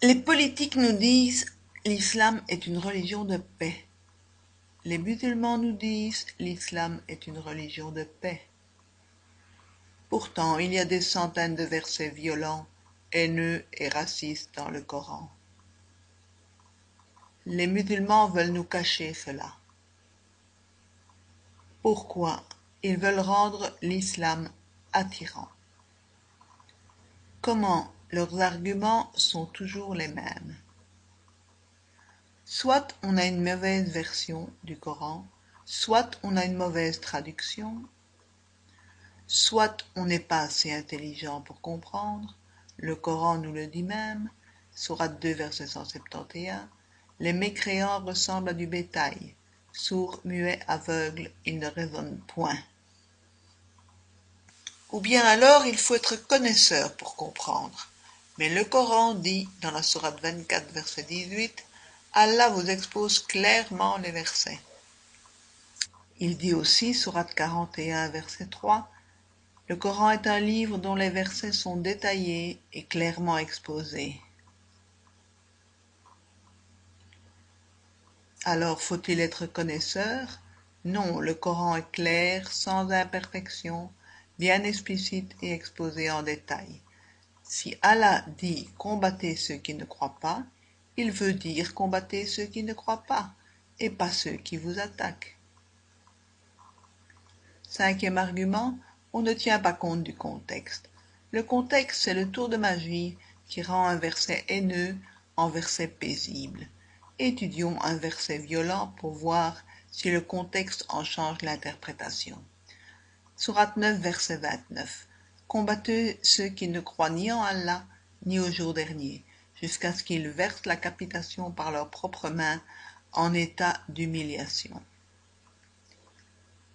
Les politiques nous disent l'islam est une religion de paix. Les musulmans nous disent l'islam est une religion de paix. Pourtant, il y a des centaines de versets violents, haineux et racistes dans le Coran. Les musulmans veulent nous cacher cela. Pourquoi? Ils veulent rendre l'islam attirant. Comment? Leurs arguments sont toujours les mêmes. Soit on a une mauvaise version du Coran, soit on a une mauvaise traduction, soit on n'est pas assez intelligent pour comprendre, le Coran nous le dit même, sourate 2 verset 171, les mécréants ressemblent à du bétail, sourds, muets, aveugles, ils ne raisonnent point. Ou bien alors il faut être connaisseur pour comprendre. Mais le Coran dit dans la sourate 24 verset 18, Allah vous expose clairement les versets. Il dit aussi, sourate 41 verset 3, le Coran est un livre dont les versets sont détaillés et clairement exposés. Alors faut-il être connaisseur? Non, le Coran est clair, sans imperfection, bien explicite et exposé en détail. Si Allah dit « combattez ceux qui ne croient pas », il veut dire « combattez ceux qui ne croient pas » et pas ceux qui vous attaquent. Cinquième argument, on ne tient pas compte du contexte. Le contexte, c'est le tour de magie qui rend un verset haineux en verset paisible. Étudions un verset violent pour voir si le contexte en change l'interprétation. Sourate 9, verset 29. Combattez ceux qui ne croient ni en Allah, ni au jour dernier, jusqu'à ce qu'ils versent la capitation par leurs propres mains en état d'humiliation.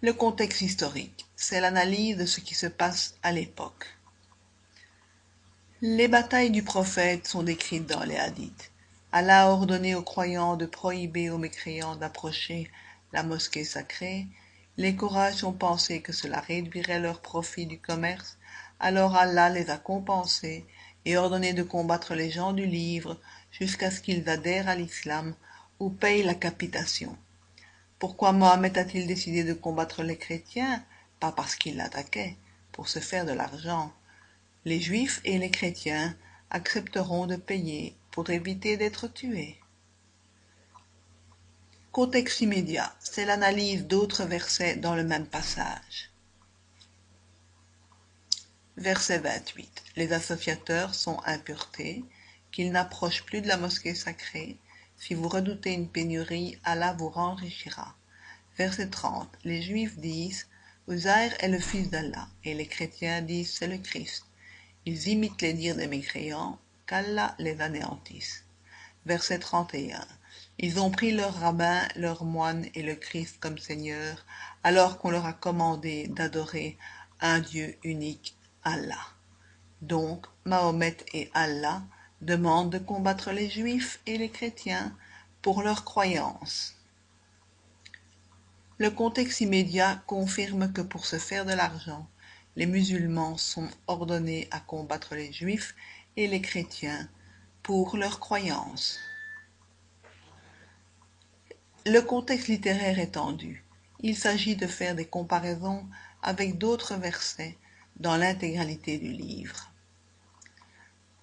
Le contexte historique, c'est l'analyse de ce qui se passe à l'époque. Les batailles du prophète sont décrites dans les hadiths. Allah a ordonné aux croyants de prohiber aux mécréants d'approcher la mosquée sacrée. Les Quraysh ont pensé que cela réduirait leur profit du commerce, alors Allah les a compensés et ordonné de combattre les gens du livre jusqu'à ce qu'ils adhèrent à l'islam ou payent la capitation. Pourquoi Mohammed a-t-il décidé de combattre les chrétiens? Pas parce qu'il l'attaquait, pour se faire de l'argent. Les juifs et les chrétiens accepteront de payer pour éviter d'être tués. Contexte immédiat, c'est l'analyse d'autres versets dans le même passage. Verset 28. Les associateurs sont impuretés, qu'ils n'approchent plus de la mosquée sacrée. Si vous redoutez une pénurie, Allah vous enrichira. Verset 30. Les Juifs disent « Uzair est le fils d'Allah » et les chrétiens disent « c'est le Christ ». Ils imitent les dires des mécréants, qu'Allah les anéantisse. Verset 31. Ils ont pris leur rabbin, leur moine et le Christ comme Seigneur, alors qu'on leur a commandé d'adorer un Dieu unique, Allah. Donc, Mahomet et Allah demandent de combattre les Juifs et les chrétiens pour leurs croyances. Le contexte immédiat confirme que pour se faire de l'argent, les musulmans sont ordonnés à combattre les Juifs et les chrétiens pour leurs croyances. Le contexte littéraire est tendu. Il s'agit de faire des comparaisons avec d'autres versets dans l'intégralité du livre.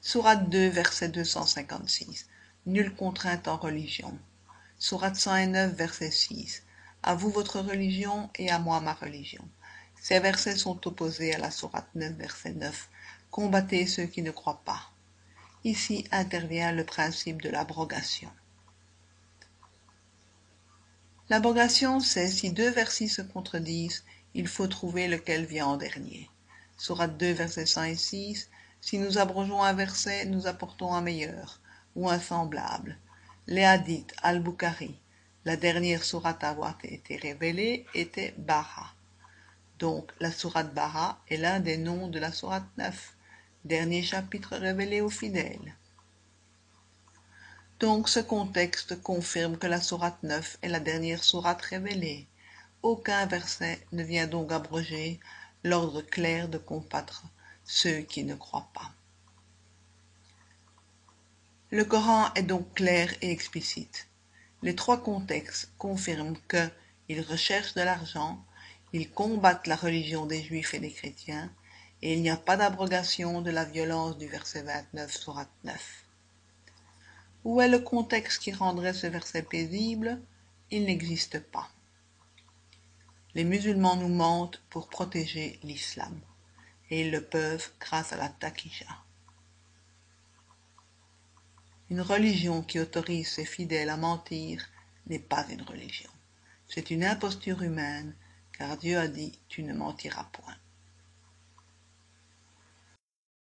Sourate 2, verset 256. Nulle contrainte en religion. Sourate 109, verset 6. À vous votre religion et à moi ma religion. Ces versets sont opposés à la sourate 9, verset 9. Combattez ceux qui ne croient pas. Ici intervient le principe de l'abrogation. L'abrogation, c'est si deux versets se contredisent, il faut trouver lequel vient en dernier. Sourate 2, versets 5 et 6. Si nous abrogeons un verset, nous apportons un meilleur, ou un semblable. Les hadiths, Al-Bukhari, la dernière sourate à avoir été révélée était Bara. Donc, la sourate Bara est l'un des noms de la sourate 9, dernier chapitre révélé aux fidèles. Donc, ce contexte confirme que la sourate 9 est la dernière sourate révélée. Aucun verset ne vient donc abroger l'ordre clair de combattre ceux qui ne croient pas. Le Coran est donc clair et explicite. Les trois contextes confirment que ils recherchent de l'argent, ils combattent la religion des Juifs et des chrétiens, et il n'y a pas d'abrogation de la violence du verset 29 sourate 9. Où est le contexte qui rendrait ce verset paisible? Il n'existe pas. Les musulmans nous mentent pour protéger l'islam, et ils le peuvent grâce à la taqiyya. Une religion qui autorise ses fidèles à mentir n'est pas une religion. C'est une imposture humaine, car Dieu a dit « tu ne mentiras point ».